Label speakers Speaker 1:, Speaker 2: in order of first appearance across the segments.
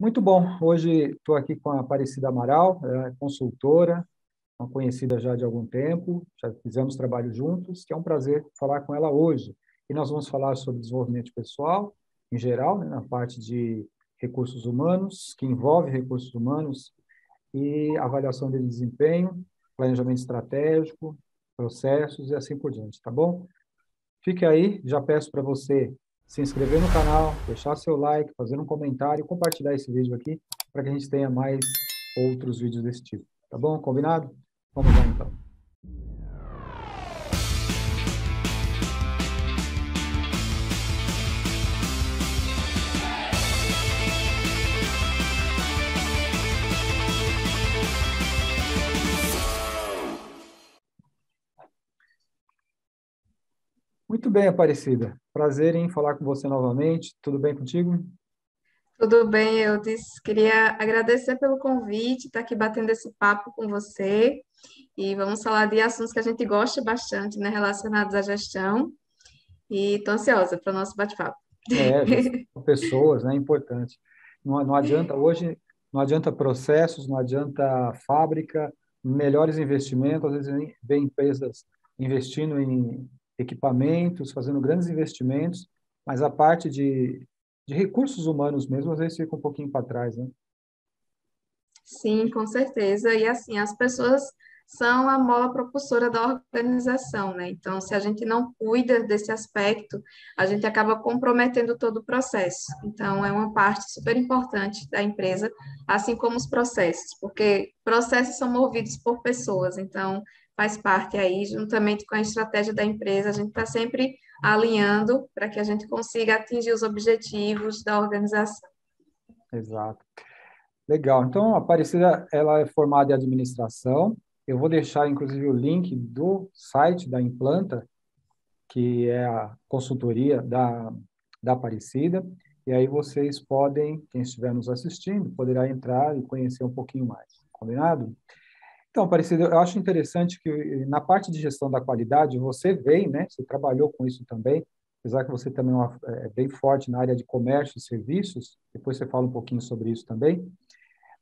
Speaker 1: Muito bom. Hoje estou aqui com a Aparecida Amaral, ela é consultora, uma conhecida já de algum tempo, já fizemos trabalho juntos, que é um prazer falar com ela hoje. E nós vamos falar sobre desenvolvimento pessoal, em geral, né, na parte de recursos humanos, que envolve recursos humanos e avaliação de desempenho, planejamento estratégico, processos e assim por diante, tá bom? Fique aí, já peço para você se inscrever no canal, deixar seu like, fazer um comentário e compartilhar esse vídeo aqui para que a gente tenha mais outros vídeos desse tipo. Tá bom? Combinado? Vamos lá então. Muito bem, Aparecida. Prazer em falar com você novamente. Tudo bem contigo?
Speaker 2: Tudo bem, eu queria agradecer pelo convite, estar aqui batendo esse papo com você e vamos falar de assuntos que a gente gosta bastante, né, relacionados à gestão e estou ansiosa para o nosso bate-papo.
Speaker 1: Gestão de pessoas, né? É importante. Não adianta hoje, não adianta processos, não adianta fábrica, melhores investimentos, às vezes vem empresas investindo em equipamentos, fazendo grandes investimentos, mas a parte de recursos humanos mesmo, às vezes fica um pouquinho para trás, né?
Speaker 2: Sim, com certeza. E assim, as pessoas são a mola propulsora da organização, né? Então, se a gente não cuida desse aspecto, a gente acaba comprometendo todo o processo. Então, é uma parte super importante da empresa, assim como os processos, porque processos são movidos por pessoas. Então, faz parte aí, juntamente com a estratégia da empresa, a gente está sempre alinhando para que a gente consiga atingir os objetivos da organização.
Speaker 1: Exato. Legal. Então, a Aparecida, ela é formada em administração. Eu vou deixar, inclusive, o link do site da Implanta, que é a consultoria da Aparecida, e aí vocês podem, quem estiver nos assistindo, poderá entrar e conhecer um pouquinho mais. Combinado? Então, Aparecida, eu acho interessante que na parte de gestão da qualidade, você vem, né? Você trabalhou com isso também, apesar que você também é bem forte na área de comércio e serviços, depois você fala um pouquinho sobre isso também,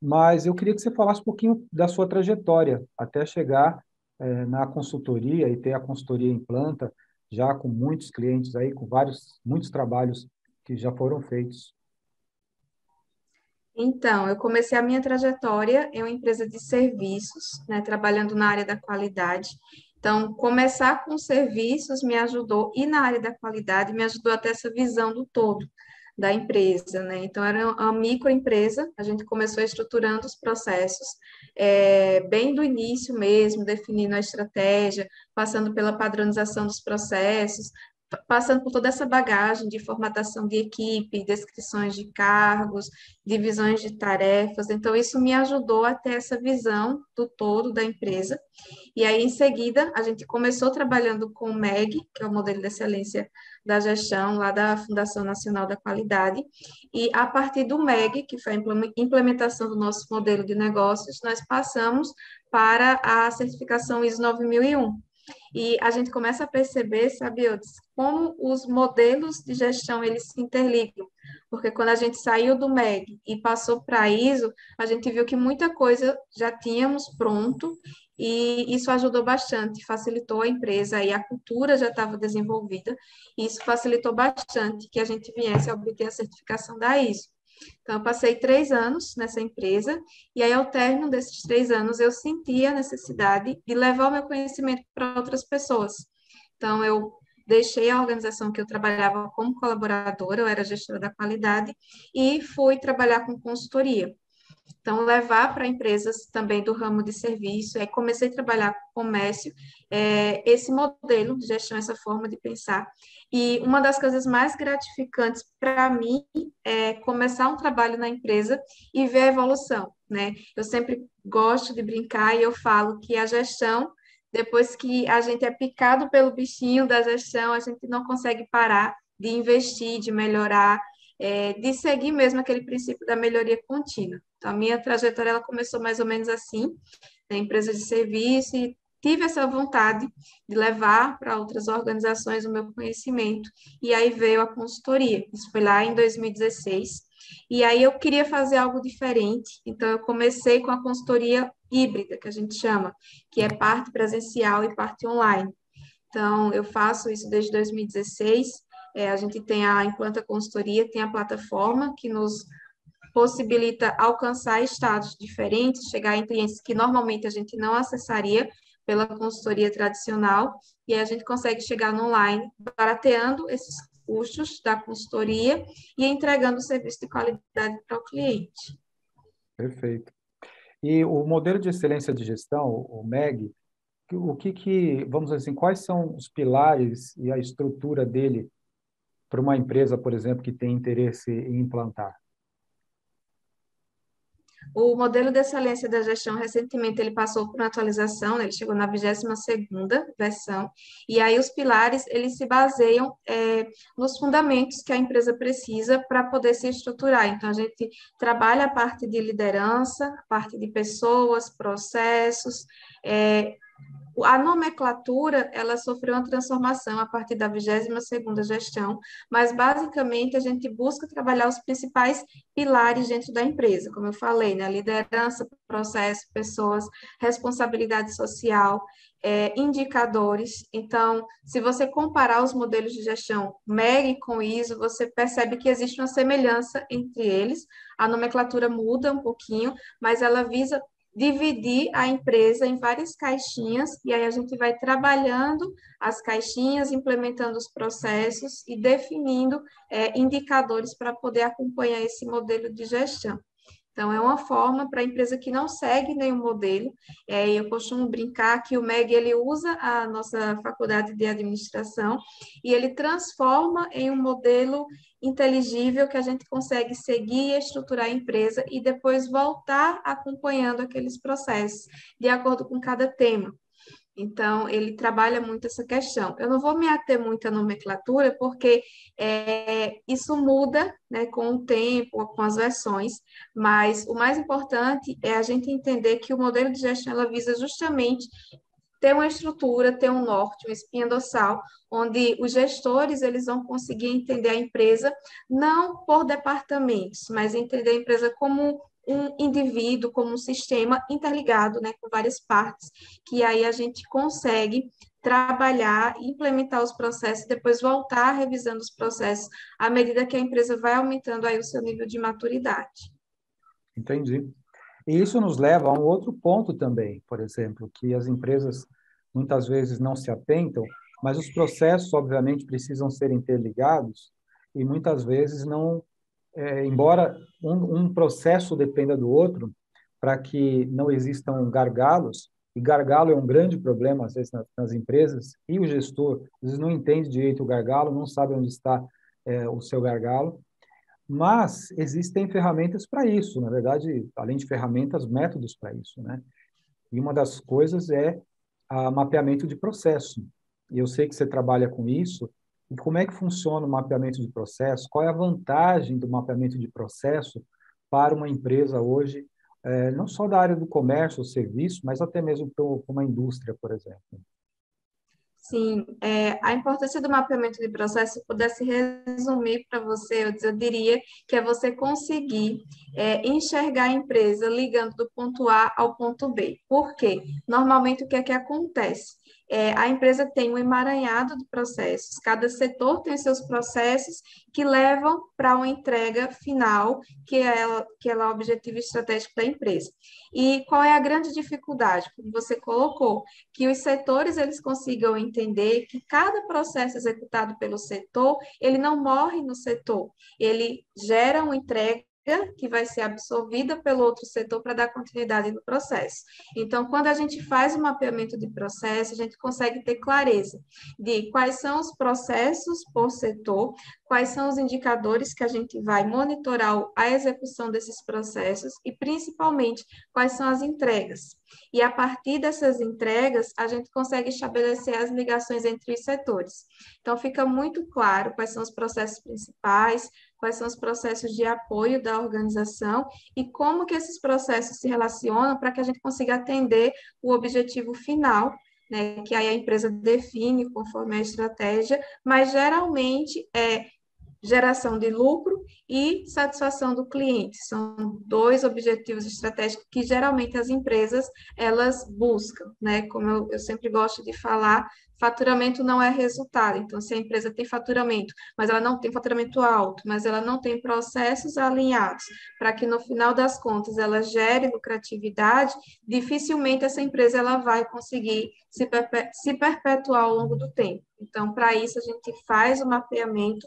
Speaker 1: mas eu queria que você falasse um pouquinho da sua trajetória até chegar na consultoria e ter a consultoria em planta, já com muitos clientes aí, com muitos trabalhos que já foram feitos.
Speaker 2: Então, eu comecei a minha trajetória em uma empresa de serviços, né, trabalhando na área da qualidade. Então, começar com serviços me ajudou, e na área da qualidade me ajudou a ter essa visão do todo da empresa, né? Então, era uma microempresa, a gente começou estruturando os processos, bem do início mesmo, definindo a estratégia, passando pela padronização dos processos, passando por toda essa bagagem de formatação de equipe, descrições de cargos, divisões de tarefas. Então, isso me ajudou a ter essa visão do todo da empresa. E aí, em seguida, a gente começou trabalhando com o MEG, que é o Modelo de Excelência da Gestão, lá da Fundação Nacional da Qualidade. E a partir do MEG, que foi a implementação do nosso modelo de negócios, nós passamos para a certificação ISO 9001. E a gente começa a perceber, sabe, Eudes, como os modelos de gestão eles se interligam. Porque quando a gente saiu do MEG e passou para a ISO, a gente viu que muita coisa já tínhamos pronto e isso ajudou bastante, facilitou a empresa e a cultura já estava desenvolvida, e isso facilitou bastante que a gente viesse a obter a certificação da ISO. Então, eu passei 3 anos nessa empresa, e aí, ao término desses 3 anos, eu senti a necessidade de levar o meu conhecimento para outras pessoas. Então, eu deixei a organização que eu trabalhava como colaboradora, eu era gestora da qualidade, e fui trabalhar com consultoria. Então, levar para empresas também do ramo de serviço, aí comecei a trabalhar com comércio, esse modelo de gestão, essa forma de pensar. E uma das coisas mais gratificantes para mim é começar um trabalho na empresa e ver a evolução, né? Eu sempre gosto de brincar e eu falo que a gestão, depois que a gente é picado pelo bichinho da gestão, a gente não consegue parar de investir, de melhorar, de seguir mesmo aquele princípio da melhoria contínua. Então, a minha trajetória ela começou mais ou menos assim, na empresa de serviço, e tive essa vontade de levar para outras organizações o meu conhecimento. E aí veio a consultoria. Isso foi lá em 2016. E aí eu queria fazer algo diferente, então eu comecei com a consultoria híbrida, que a gente chama, que é parte presencial e parte online. Então, eu faço isso desde 2016. A gente tem a Implanta Consultoria, tem a plataforma que nos possibilita alcançar estados diferentes, chegar em clientes que normalmente a gente não acessaria pela consultoria tradicional, e a gente consegue chegar no online, barateando esses custos da consultoria e entregando o serviço de qualidade para o cliente.
Speaker 1: Perfeito. E o modelo de excelência de gestão, o MEG, vamos dizer assim, quais são os pilares e a estrutura dele para uma empresa, por exemplo, que tem interesse em implantar?
Speaker 2: O modelo de excelência da gestão, recentemente, ele passou por uma atualização, né? Ele chegou na 22ª versão, e aí os pilares, eles se baseiam nos fundamentos que a empresa precisa para poder se estruturar. Então, a gente trabalha a parte de liderança, a parte de pessoas, processos, a nomenclatura, ela sofreu uma transformação a partir da 22ª gestão, mas basicamente a gente busca trabalhar os principais pilares dentro da empresa, como eu falei, né? Liderança, processo, pessoas, responsabilidade social, indicadores. Então, se você comparar os modelos de gestão MEG com ISO, você percebe que existe uma semelhança entre eles. A nomenclatura muda um pouquinho, mas ela visa dividir a empresa em várias caixinhas, e aí a gente vai trabalhando as caixinhas, implementando os processos e definindo indicadores para poder acompanhar esse modelo de gestão. Então, é uma forma para a empresa que não segue nenhum modelo. Eu costumo brincar que o MEG ele usa a nossa faculdade de administração e ele transforma em um modelo inteligível que a gente consegue seguir e estruturar a empresa e depois voltar acompanhando aqueles processos de acordo com cada tema. Então, ele trabalha muito essa questão. Eu não vou me ater muito à nomenclatura, porque isso muda, né, com o tempo, com as versões, mas o mais importante é a gente entender que o modelo de gestão ela visa justamente ter uma estrutura, ter um norte, uma espinha dorsal, onde os gestores eles vão conseguir entender a empresa não por departamentos, mas entender a empresa como um indivíduo, como um sistema interligado, né, com várias partes, que aí a gente consegue trabalhar, implementar os processos, depois voltar revisando os processos à medida que a empresa vai aumentando aí o seu nível de maturidade.
Speaker 1: Entendi. E isso nos leva a um outro ponto também, por exemplo, que as empresas muitas vezes não se atentam, mas os processos, obviamente, precisam ser interligados e muitas vezes não, embora um processo dependa do outro, para que não existam gargalos, e gargalo é um grande problema, às vezes, nas empresas, e o gestor, às vezes, não entende direito o gargalo, não sabe onde está o seu gargalo, mas existem ferramentas para isso, na verdade, além de ferramentas, métodos para isso, né? E uma das coisas é o mapeamento de processo. E eu sei que você trabalha com isso. E como é que funciona o mapeamento de processo? Qual é a vantagem do mapeamento de processo para uma empresa hoje, não só da área do comércio ou serviço, mas até mesmo para uma indústria, por exemplo?
Speaker 2: Sim, a importância do mapeamento de processo, se eu pudesse resumir para você, eu diria que é você conseguir enxergar a empresa ligando do ponto A ao ponto B. Por quê? Normalmente, o que é que acontece? A empresa tem um emaranhado de processos, cada setor tem seus processos que levam para uma entrega final, que é o objetivo estratégico da empresa. E qual é a grande dificuldade? Como você colocou, que os setores eles consigam entender que cada processo executado pelo setor, ele não morre no setor, ele gera uma entrega que vai ser absorvida pelo outro setor para dar continuidade no processo. Então, quando a gente faz o mapeamento de processo, a gente consegue ter clareza de quais são os processos por setor, quais são os indicadores que a gente vai monitorar a execução desses processos e, principalmente, quais são as entregas. E a partir dessas entregas, a gente consegue estabelecer as ligações entre os setores. Então, fica muito claro quais são os processos principais, quais são os processos de apoio da organização e como que esses processos se relacionam para que a gente consiga atender o objetivo final, que aí a empresa define conforme a estratégia, mas geralmente geração de lucro e satisfação do cliente. São dois objetivos estratégicos que geralmente as empresas elas buscam, né? Como eu sempre gosto de falar, faturamento não é resultado. Então, se a empresa tem faturamento, mas ela não tem faturamento alto, mas ela não tem processos alinhados para que no final das contas ela gere lucratividade, dificilmente essa empresa ela vai conseguir se perpetuar ao longo do tempo. Então, para isso, a gente faz o mapeamento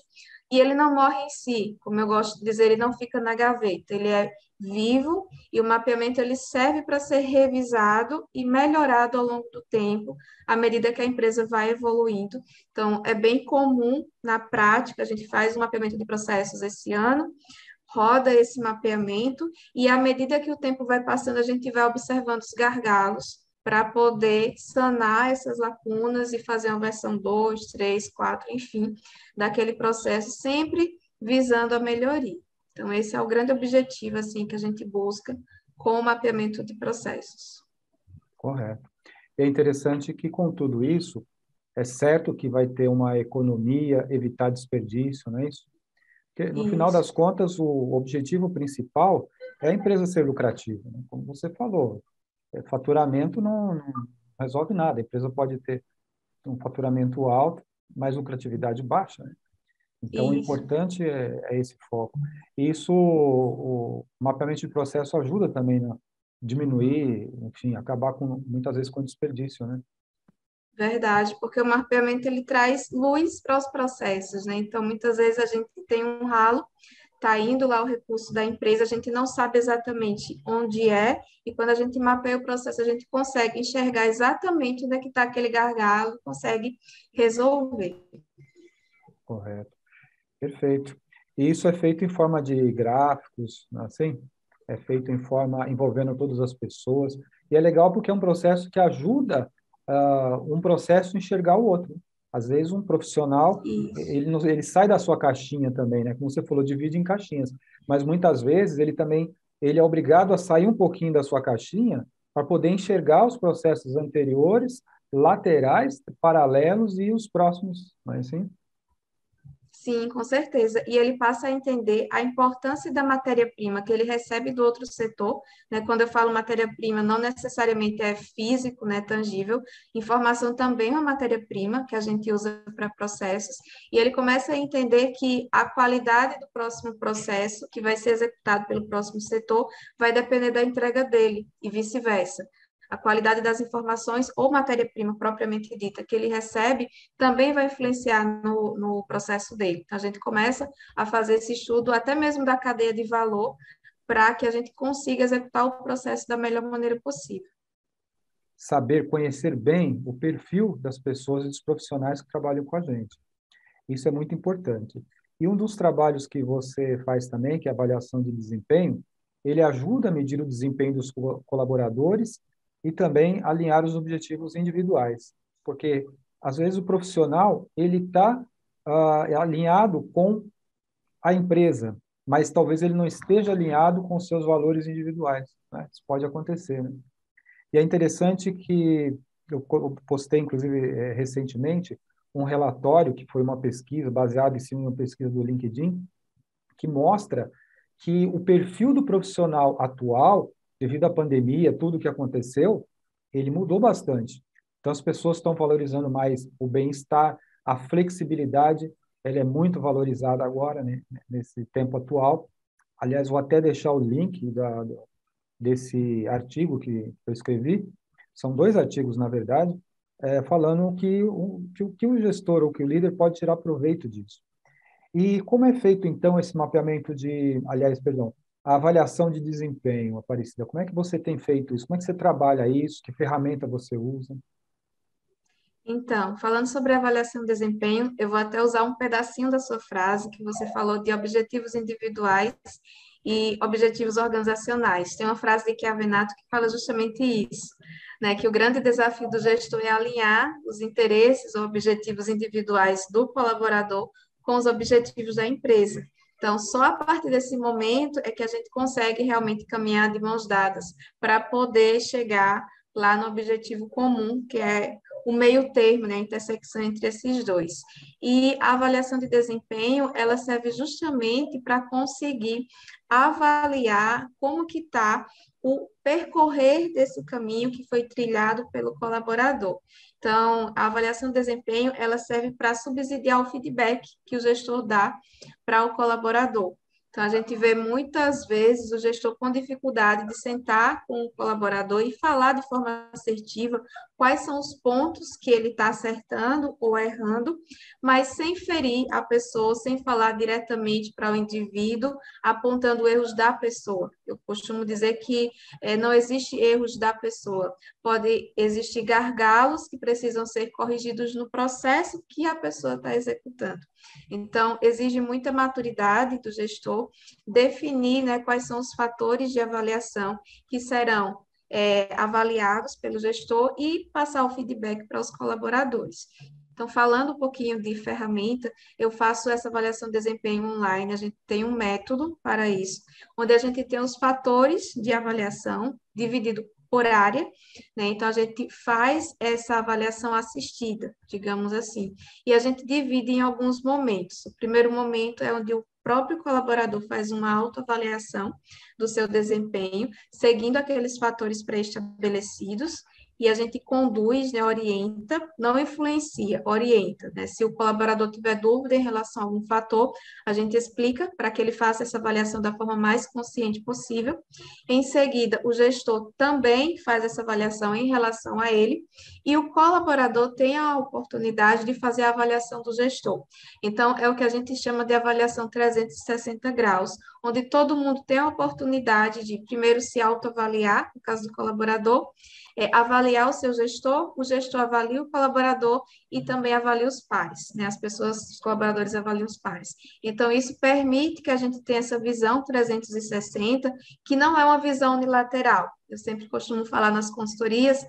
Speaker 2: e ele não morre em si, como eu gosto de dizer, ele não fica na gaveta, ele é vivo e o mapeamento ele serve para ser revisado e melhorado ao longo do tempo, à medida que a empresa vai evoluindo. Então, é bem comum na prática, a gente faz o mapeamento de processos esse ano, roda esse mapeamento e à medida que o tempo vai passando, a gente vai observando os gargalos para poder sanar essas lacunas e fazer uma versão 2, 3, 4, enfim, daquele processo, sempre visando a melhoria. Então, esse é o grande objetivo assim que a gente busca com o mapeamento de processos.
Speaker 1: Correto. E é interessante que, com tudo isso, é certo que vai ter uma economia, evitar desperdício, não é isso? Porque, no final
Speaker 2: Isso,
Speaker 1: das contas, o objetivo principal é a empresa ser lucrativa, né? Como você falou, faturamento não resolve nada. A empresa pode ter um faturamento alto, mas lucratividade baixa, né? Então, o
Speaker 2: isso.
Speaker 1: importante é esse foco. E isso, o mapeamento de processo ajuda também a diminuir, enfim, acabar com, muitas vezes com desperdício, né?
Speaker 2: Verdade, porque o mapeamento ele traz luz para os processos, né? Então, muitas vezes a gente tem um ralo, está indo lá o recurso da empresa, a gente não sabe exatamente onde é, e quando a gente mapeia o processo, a gente consegue enxergar exatamente onde é que está aquele gargalo, consegue resolver.
Speaker 1: Correto. Perfeito. E isso é feito em forma de gráficos, assim? É feito em forma envolvendo todas as pessoas. E é legal porque é um processo que ajuda um processo a enxergar o outro. Às vezes, um profissional,
Speaker 2: Isso.
Speaker 1: ele sai da sua caixinha também, né? Como você falou, divide em caixinhas. Mas, muitas vezes, ele é obrigado a sair um pouquinho da sua caixinha para poder enxergar os processos anteriores, laterais, paralelos e os próximos, não é assim?
Speaker 2: Sim, com certeza. E ele passa a entender a importância da matéria-prima que ele recebe do outro setor, né? Quando eu falo matéria-prima, não necessariamente é físico, né, tangível. Informação também é uma matéria-prima que a gente usa para processos. E ele começa a entender que a qualidade do próximo processo que vai ser executado pelo próximo setor vai depender da entrega dele e vice-versa. A qualidade das informações ou matéria-prima propriamente dita que ele recebe também vai influenciar no processo dele. Então, a gente começa a fazer esse estudo até mesmo da cadeia de valor para que a gente consiga executar o processo da melhor maneira possível.
Speaker 1: Saber conhecer bem o perfil das pessoas e dos profissionais que trabalham com a gente. Isso é muito importante. E um dos trabalhos que você faz também, que é a avaliação de desempenho, ele ajuda a medir o desempenho dos colaboradores e também alinhar os objetivos individuais, porque às vezes o profissional ele está alinhado com a empresa, mas talvez ele não esteja alinhado com seus valores individuais, né? Isso pode acontecer, né? E é interessante que eu postei, inclusive, recentemente, um relatório que foi uma pesquisa, baseado em cima de uma pesquisa do LinkedIn, que mostra que o perfil do profissional atual, devido à pandemia, tudo que aconteceu, ele mudou bastante. Então, as pessoas estão valorizando mais o bem-estar, a flexibilidade, ela é muito valorizada agora, né, nesse tempo atual. Aliás, vou até deixar o link desse artigo que eu escrevi, são dois artigos, na verdade, falando que o gestor ou que o líder pode tirar proveito disso. E como é feito, então, esse mapeamento aliás, perdão, a avaliação de desempenho, Aparecida? Como é que você tem feito isso? Como é que você trabalha isso? Que ferramenta você usa?
Speaker 2: Então, falando sobre avaliação de desempenho, eu vou até usar um pedacinho da sua frase que você falou de objetivos individuais e objetivos organizacionais. Tem uma frase de Chiavenato que fala justamente isso, né? Que o grande desafio do gestor é alinhar os interesses ou objetivos individuais do colaborador com os objetivos da empresa. Então, só a partir desse momento é que a gente consegue realmente caminhar de mãos dadas para poder chegar lá no objetivo comum, que é o meio termo, né, a intersecção entre esses dois. E a avaliação de desempenho, ela serve justamente para conseguir avaliar como que está o percorrer desse caminho que foi trilhado pelo colaborador. Então, a avaliação de desempenho, ela serve para subsidiar o feedback que o gestor dá para o colaborador. Então, a gente vê muitas vezes o gestor com dificuldade de sentar com o colaborador e falar de forma assertiva quais são os pontos que ele está acertando ou errando, mas sem ferir a pessoa, sem falar diretamente para o indivíduo, apontando erros da pessoa. Eu costumo dizer que não existe erros da pessoa, pode existir gargalos que precisam ser corrigidos no processo que a pessoa está executando. Então, exige muita maturidade do gestor definir, né, quais são os fatores de avaliação que serão avaliados pelo gestor e passar o feedback para os colaboradores. Então, falando um pouquinho de ferramenta, eu faço essa avaliação de desempenho online, a gente tem um método para isso, onde a gente tem os fatores de avaliação dividido por área, né? Então, a gente faz essa avaliação assistida, digamos assim, e a gente divide em alguns momentos. O primeiro momento é onde o próprio colaborador faz uma autoavaliação do seu desempenho, seguindo aqueles fatores pré-estabelecidos, e a gente conduz, né, orienta, não influencia, orienta, né? Se o colaborador tiver dúvida em relação a algum fator, a gente explica para que ele faça essa avaliação da forma mais consciente possível. Em seguida, o gestor também faz essa avaliação em relação a ele, e o colaborador tem a oportunidade de fazer a avaliação do gestor. Então, é o que a gente chama de avaliação 360 graus, onde todo mundo tem a oportunidade de, primeiro, se autoavaliar, no caso do colaborador, avaliar o gestor avalia o colaborador e também avalia os pares, né? As pessoas, os colaboradores avaliam os pares. Então, isso permite que a gente tenha essa visão 360, que não é uma visão unilateral. Eu sempre costumo falar nas consultorias,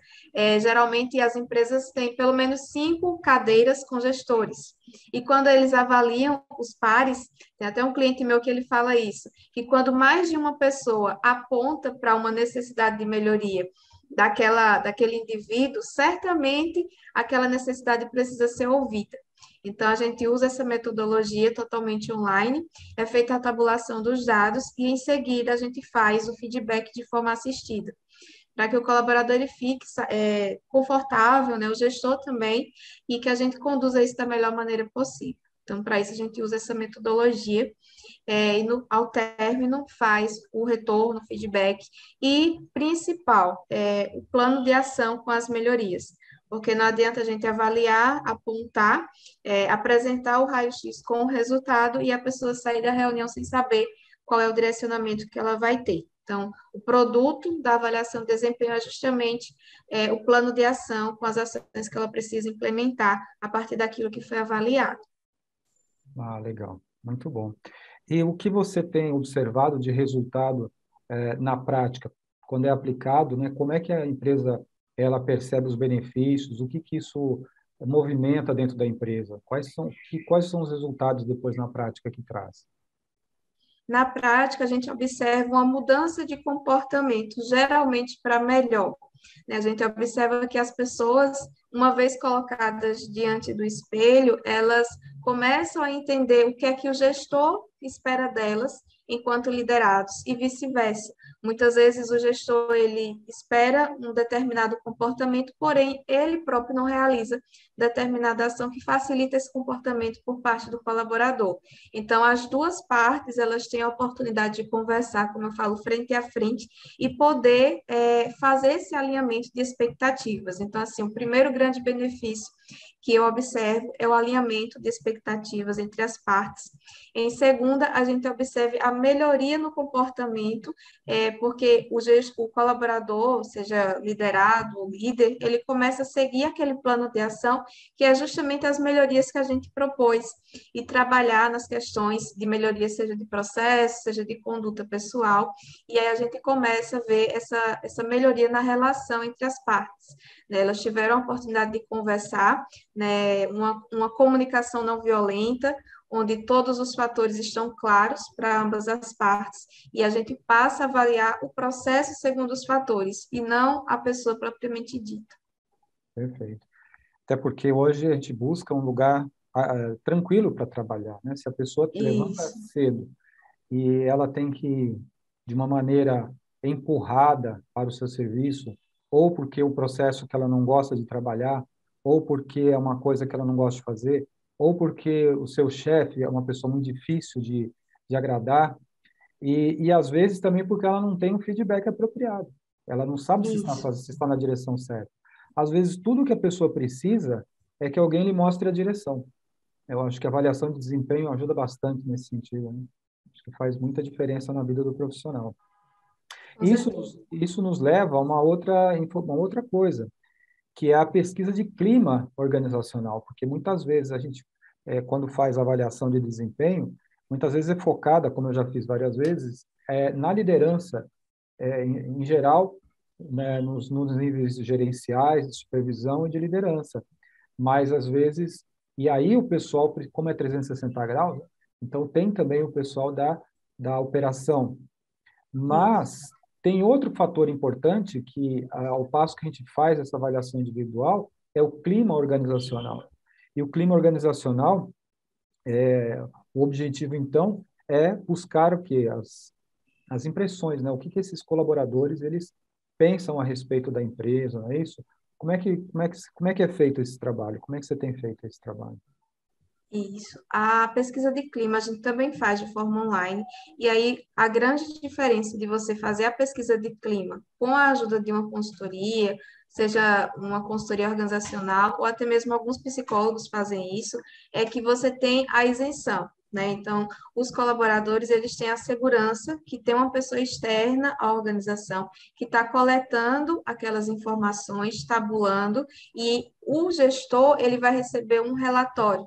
Speaker 2: geralmente as empresas têm pelo menos 5 cadeiras com gestores. E quando eles avaliam os pares, tem até um cliente meu que ele fala isso, que quando mais de uma pessoa aponta para uma necessidade de melhoria daquele indivíduo, certamente aquela necessidade precisa ser ouvida. Então, a gente usa essa metodologia totalmente online, é feita a tabulação dos dados e, em seguida, a gente faz o feedback de forma assistida, para que o colaborador ele fique confortável, né, o gestor também, e que a gente conduza isso da melhor maneira possível. Então, para isso, a gente usa essa metodologia e ao término faz o retorno, o feedback e, principal, o plano de ação com as melhorias. Porque não adianta a gente avaliar, apontar, apresentar o raio-x com o resultado e a pessoa sair da reunião sem saber qual é o direcionamento que ela vai ter. Então, o produto da avaliação de desempenho é justamente o plano de ação com as ações que ela precisa implementar a partir daquilo que foi avaliado.
Speaker 1: Ah, legal. Muito bom. E o que você tem observado de resultado na prática, quando é aplicado, né? Como é que a empresa ela percebe os benefícios? O que que isso movimenta dentro da empresa? Quais são os resultados depois na prática que traz?
Speaker 2: Na prática, a gente observa uma mudança de comportamento, geralmente para melhor, né? A gente observa que as pessoas, uma vez colocadas diante do espelho, elas começam a entender o que é que o gestor espera delas enquanto liderados e vice-versa. Muitas vezes o gestor ele espera um determinado comportamento, porém ele próprio não realiza determinada ação que facilita esse comportamento por parte do colaborador. Então, as duas partes elas têm a oportunidade de conversar, como eu falo, frente a frente e poder fazer esse alinhamento de expectativas. Então, assim, o primeiro grande benefício que eu observo é o alinhamento de expectativas entre as partes. Em segunda, a gente observa a melhoria no comportamento, porque o colaborador, seja liderado ou líder, ele começa a seguir aquele plano de ação, que é justamente as melhorias que a gente propôs, e trabalhar nas questões de melhoria, seja de processo, seja de conduta pessoal, e aí a gente começa a ver essa melhoria na relação entre as partes, né? Elas tiveram a oportunidade de conversar, né? Uma comunicação não violenta, onde todos os fatores estão claros para ambas as partes, e a gente passa a avaliar o processo segundo os fatores, e não a pessoa propriamente dita.
Speaker 1: Perfeito. Até porque hoje a gente busca um lugar tranquilo para trabalhar, né? Se a pessoa levanta
Speaker 2: Isso,
Speaker 1: cedo e ela tem que, de uma maneira empurrada para o seu serviço, ou porque o processo que ela não gosta de trabalhar, ou porque é uma coisa que ela não gosta de fazer, ou porque o seu chefe é uma pessoa muito difícil de agradar, e às vezes também porque ela não tem um feedback apropriado. Ela não sabe
Speaker 2: isso.
Speaker 1: se está na direção certa. Às vezes, tudo que a pessoa precisa é que alguém lhe mostre a direção. Eu acho que a avaliação de desempenho ajuda bastante nesse sentido, né? Acho que faz muita diferença na vida do profissional.
Speaker 2: Com certeza.
Speaker 1: Isso nos leva a uma outra coisa, que é a pesquisa de clima organizacional, porque muitas vezes a gente, quando faz avaliação de desempenho, muitas vezes é focada, como eu já fiz várias vezes, na liderança, em geral, né, nos níveis gerenciais, de supervisão e de liderança. Mas, às vezes, e aí o pessoal, como é 360 graus, então tem também o pessoal da operação,
Speaker 2: Isso.
Speaker 1: mas tem outro fator importante que, ao passo que a gente faz essa avaliação individual, é o clima organizacional. E o clima organizacional, o objetivo, então, é buscar o quê? As impressões, né? O que que esses colaboradores, eles pensam a respeito da empresa, não é isso? Como é que é feito esse trabalho? Como é que você tem feito esse trabalho?
Speaker 2: Isso. A pesquisa de clima a gente também faz de forma online. E aí, a grande diferença de você fazer a pesquisa de clima com a ajuda de uma consultoria, seja uma consultoria organizacional, ou até mesmo alguns psicólogos fazem isso, é que você tem a isenção. Né? Então, os colaboradores, eles têm a segurança que tem uma pessoa externa à organização que está coletando aquelas informações, tabulando, e o gestor, ele vai receber um relatório.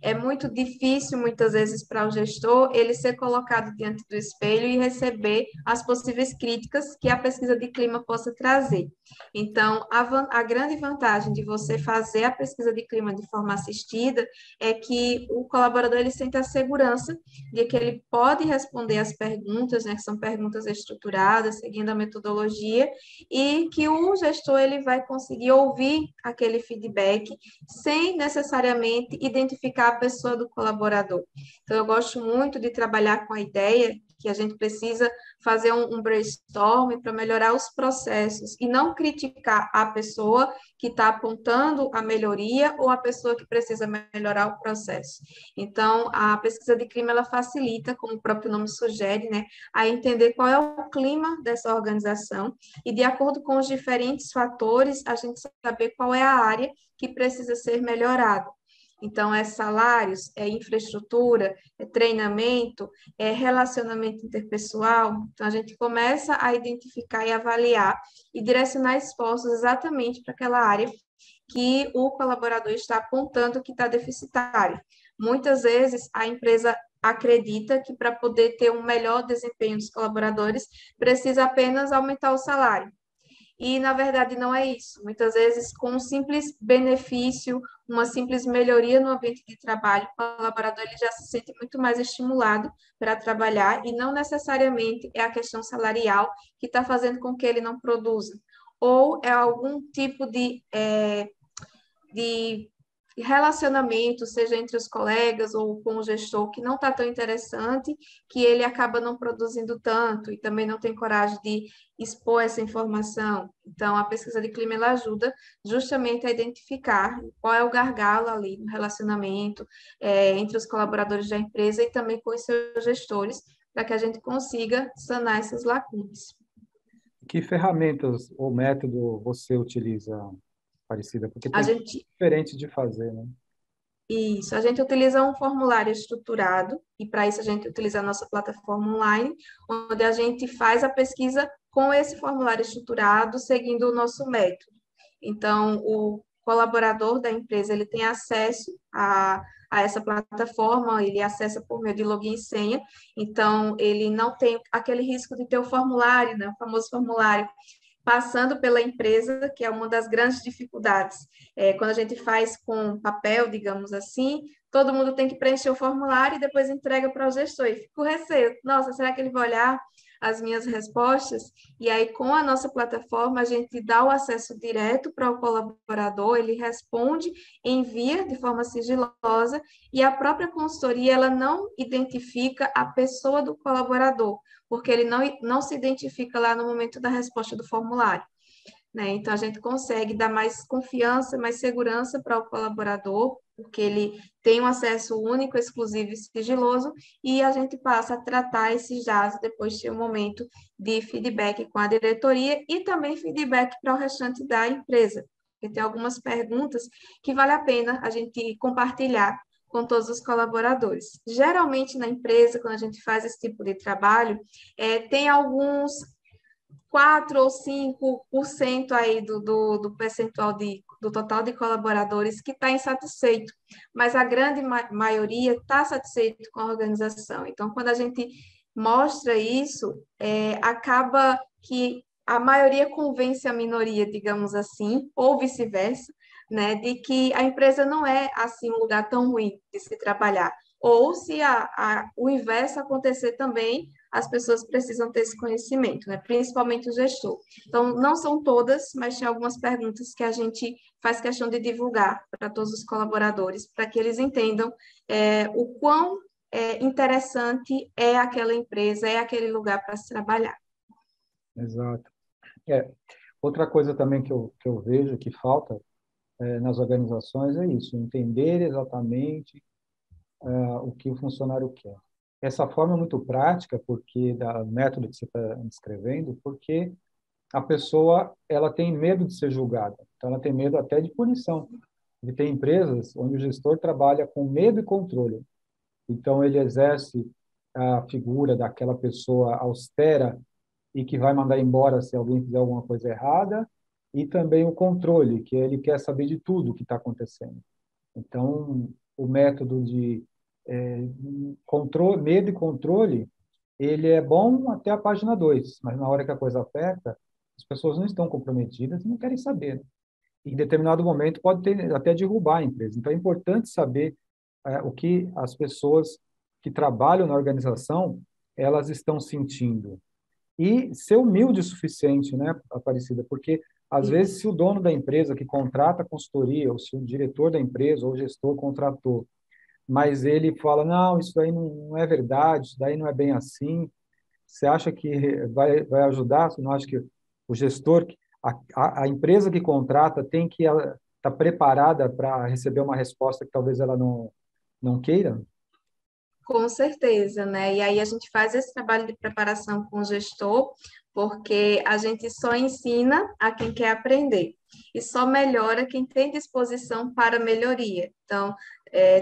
Speaker 2: É muito difícil, muitas vezes, para o gestor ele ser colocado diante do espelho e receber as possíveis críticas que a pesquisa de clima possa trazer. Então, a grande vantagem de você fazer a pesquisa de clima de forma assistida é que o colaborador ele sente a segurança de que ele pode responder as perguntas, né, que são perguntas estruturadas, seguindo a metodologia, e que o gestor ele vai conseguir ouvir aquele feedback sem necessariamente identificar a pessoa do colaborador. Então, eu gosto muito de trabalhar com a ideia que a gente precisa fazer um brainstorm para melhorar os processos e não criticar a pessoa que está apontando a melhoria ou a pessoa que precisa melhorar o processo. Então, a pesquisa de clima ela facilita, como o próprio nome sugere, né, a entender qual é o clima dessa organização e, de acordo com os diferentes fatores, a gente saber qual é a área que precisa ser melhorado. Então, é salários, é infraestrutura, é treinamento, é relacionamento interpessoal. Então, a gente começa a identificar e avaliar e direcionar esforços exatamente para aquela área que o colaborador está apontando que está deficitária. Muitas vezes, a empresa acredita que para poder ter um melhor desempenho dos colaboradores, precisa apenas aumentar o salário. E, na verdade, não é isso. Muitas vezes, com um simples benefício, uma simples melhoria no ambiente de trabalho, o colaborador ele já se sente muito mais estimulado para trabalhar e não necessariamente é a questão salarial que está fazendo com que ele não produza. Ou é algum tipo de relacionamento, seja entre os colegas ou com o gestor, que não está tão interessante, que ele acaba não produzindo tanto e também não tem coragem de expor essa informação. Então, a pesquisa de clima ela ajuda justamente a identificar qual é o gargalo ali no relacionamento entre os colaboradores da empresa e também com os seus gestores, para que a gente consiga sanar essas lacunas.
Speaker 1: Que ferramentas ou método você utiliza, Aparecida? Porque
Speaker 2: A
Speaker 1: tem
Speaker 2: gente
Speaker 1: diferente de fazer, né?
Speaker 2: Isso, a gente utiliza um formulário estruturado, e para isso a gente utiliza a nossa plataforma online, onde a gente faz a pesquisa com esse formulário estruturado, seguindo o nosso método. Então, o colaborador da empresa, ele tem acesso a essa plataforma, ele acessa por meio de login e senha, então ele não tem aquele risco de ter o formulário, né, o famoso formulário passando pela empresa, que é uma das grandes dificuldades. Quando a gente faz com papel, digamos assim, todo mundo tem que preencher o formulário e depois entrega para o gestor. E fica o receio. Nossa, será que ele vai olhar as minhas respostas, e aí com a nossa plataforma a gente dá o acesso direto para o colaborador, ele responde, envia de forma sigilosa, e a própria consultoria ela não identifica a pessoa do colaborador, porque ele não se identifica lá no momento da resposta do formulário. Né? Então, a gente consegue dar mais confiança, mais segurança para o colaborador, porque ele tem um acesso único, exclusivo e sigiloso, e a gente passa a tratar esses dados depois de um momento de feedback com a diretoria e também feedback para o restante da empresa. Porque tem algumas perguntas que vale a pena a gente compartilhar com todos os colaboradores. Geralmente, na empresa, quando a gente faz esse tipo de trabalho, tem alguns 4 ou 5% aí do percentual do total de colaboradores que está insatisfeito, mas a grande maioria está satisfeito com a organização. Então, quando a gente mostra isso, acaba que a maioria convence a minoria, digamos assim, ou vice-versa, né, de que a empresa não é assim um lugar tão ruim de se trabalhar. Ou se o inverso acontecer também, as pessoas precisam ter esse conhecimento, né? Principalmente o gestor. Então, não são todas, mas tem algumas perguntas que a gente faz questão de divulgar para todos os colaboradores, para que eles entendam o quão interessante é aquela empresa, é aquele lugar para se trabalhar.
Speaker 1: Exato. Outra coisa também que eu vejo que falta nas organizações é isso, entender exatamente o que o funcionário quer. Essa forma é muito prática, porque da método que você está descrevendo, porque a pessoa ela tem medo de ser julgada, então ela tem medo até de punição. E tem empresas onde o gestor trabalha com medo e controle, então ele exerce a figura daquela pessoa austera e que vai mandar embora se alguém fizer alguma coisa errada, e também o controle, que ele quer saber de tudo o que está acontecendo. Então, o método de controle, medo e controle, ele é bom até a página 2, mas na hora que a coisa aperta, as pessoas não estão comprometidas e não querem saber. Em determinado momento pode até derrubar a empresa. Então é importante saber o que as pessoas que trabalham na organização elas estão sentindo e ser humilde o suficiente, né, Aparecida? Porque às vezes se o dono da empresa que contrata a consultoria, ou se o diretor da empresa ou o gestor contratou, mas ele fala, não, isso daí não é verdade, isso daí não é bem assim. Você acha que vai ajudar? Você não acha que o gestor, a empresa que contrata tem que estar preparada para receber uma resposta que talvez ela não queira?
Speaker 2: Com certeza, né? E aí a gente faz esse trabalho de preparação com o gestor, porque a gente só ensina a quem quer aprender e só melhora quem tem disposição para melhoria. Então,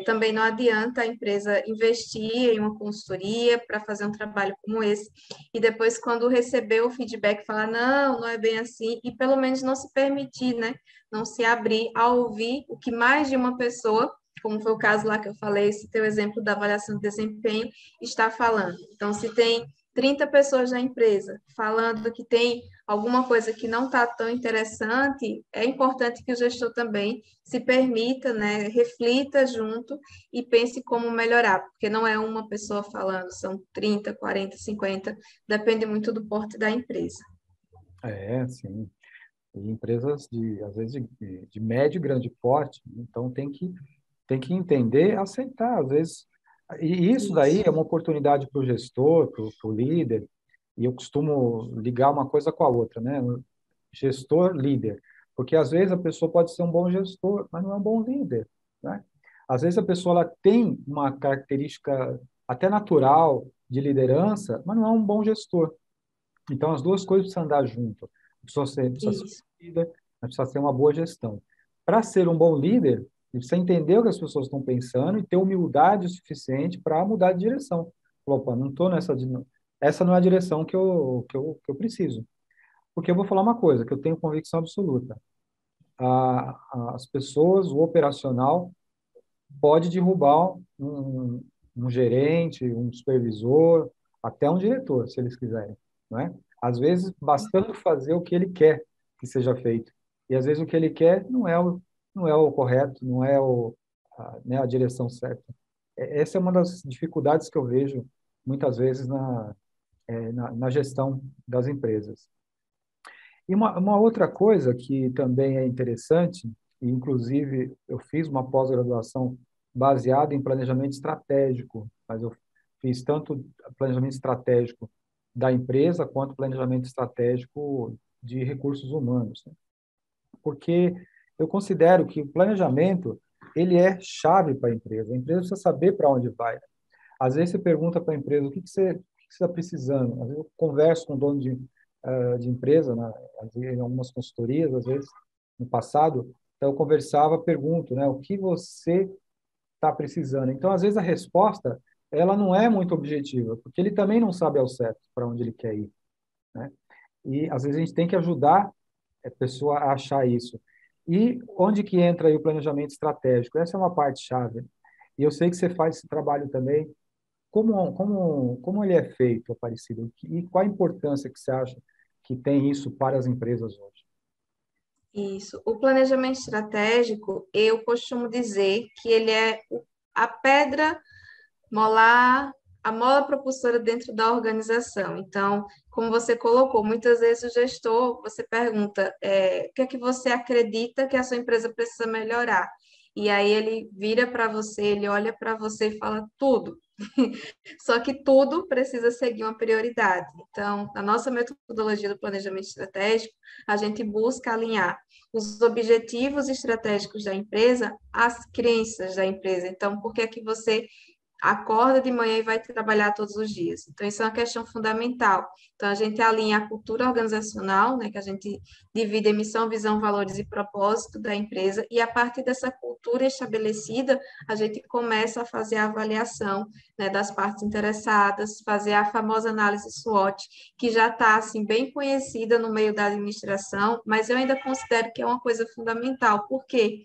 Speaker 2: também não adianta a empresa investir em uma consultoria para fazer um trabalho como esse e depois, quando receber o feedback, falar, não é bem assim, e pelo menos não se permitir, né? Não se abrir a ouvir o que mais de uma pessoa, como foi o caso lá que eu falei, esse teu exemplo da avaliação de desempenho, está falando. Então, se tem 30 pessoas na empresa falando que tem alguma coisa que não está tão interessante, é importante que o gestor também se permita, né, reflita junto e pense como melhorar, porque não é uma pessoa falando, são 30, 40, 50, depende muito do porte da empresa.
Speaker 1: Sim. E empresas às vezes de médio e grande porte, então tem que entender, aceitar, às vezes. E isso daí
Speaker 2: Isso.
Speaker 1: é uma oportunidade para o gestor, para o líder, e eu costumo ligar uma coisa com a outra, né? Gestor, líder. Porque às vezes a pessoa pode ser um bom gestor, mas não é um bom líder, né? Às vezes a pessoa ela tem uma característica até natural de liderança, mas não é um bom gestor. Então as duas coisas precisam andar junto. Precisa ser
Speaker 2: Isso.
Speaker 1: líder, mas precisa ter uma boa gestão. Para ser um bom líder, ele precisa entender o que as pessoas estão pensando e ter humildade suficiente para mudar de direção. Falou, opa, não estou nessa. Essa não é a direção que eu preciso. Porque eu vou falar uma coisa que eu tenho convicção absoluta. As pessoas, o operacional, pode derrubar um gerente, um supervisor, até um diretor, se eles quiserem, não é? Às vezes, bastando fazer o que ele quer que seja feito. E às vezes o que ele quer não é o correto, não é né, a direção certa. Essa é uma das dificuldades que eu vejo muitas vezes na gestão das empresas. E uma outra coisa que também é interessante, e inclusive eu fiz uma pós-graduação baseada em planejamento estratégico, mas eu fiz tanto planejamento estratégico da empresa quanto planejamento estratégico de recursos humanos, né? Porque eu considero que o planejamento ele é chave para a empresa. A empresa precisa saber para onde vai. Às vezes você pergunta para a empresa o que você está precisando. Às vezes eu converso com o dono de empresa, né, em algumas consultorias, às vezes, no passado, então eu conversava, pergunto, né, o que você está precisando. Então, às vezes, a resposta ela não é muito objetiva, porque ele também não sabe ao certo para onde ele quer ir, né? E, às vezes, a gente tem que ajudar a pessoa a achar isso. E onde que entra aí o planejamento estratégico? Essa é uma parte chave. E eu sei que você faz esse trabalho também. Como ele é feito, Aparecido? E qual a importância que você acha que tem isso para as empresas hoje?
Speaker 2: Isso. O planejamento estratégico, eu costumo dizer que ele é a pedra molar, a mola propulsora dentro da organização. Então, como você colocou, muitas vezes o gestor, você pergunta, o que é que você acredita que a sua empresa precisa melhorar? E aí ele vira para você, ele olha para você e fala tudo. Só que tudo precisa seguir uma prioridade. Então, na nossa metodologia do planejamento estratégico, a gente busca alinhar os objetivos estratégicos da empresa às crenças da empresa. Então, por que é que você acorda de manhã e vai trabalhar todos os dias? Então, isso é uma questão fundamental. Então, a gente alinha a cultura organizacional, né, que a gente divide em missão, visão, valores e propósito da empresa, e a partir dessa cultura estabelecida, a gente começa a fazer a avaliação, né, das partes interessadas, fazer a famosa análise SWOT, que já está, assim, bem conhecida no meio da administração, mas eu ainda considero que é uma coisa fundamental, porque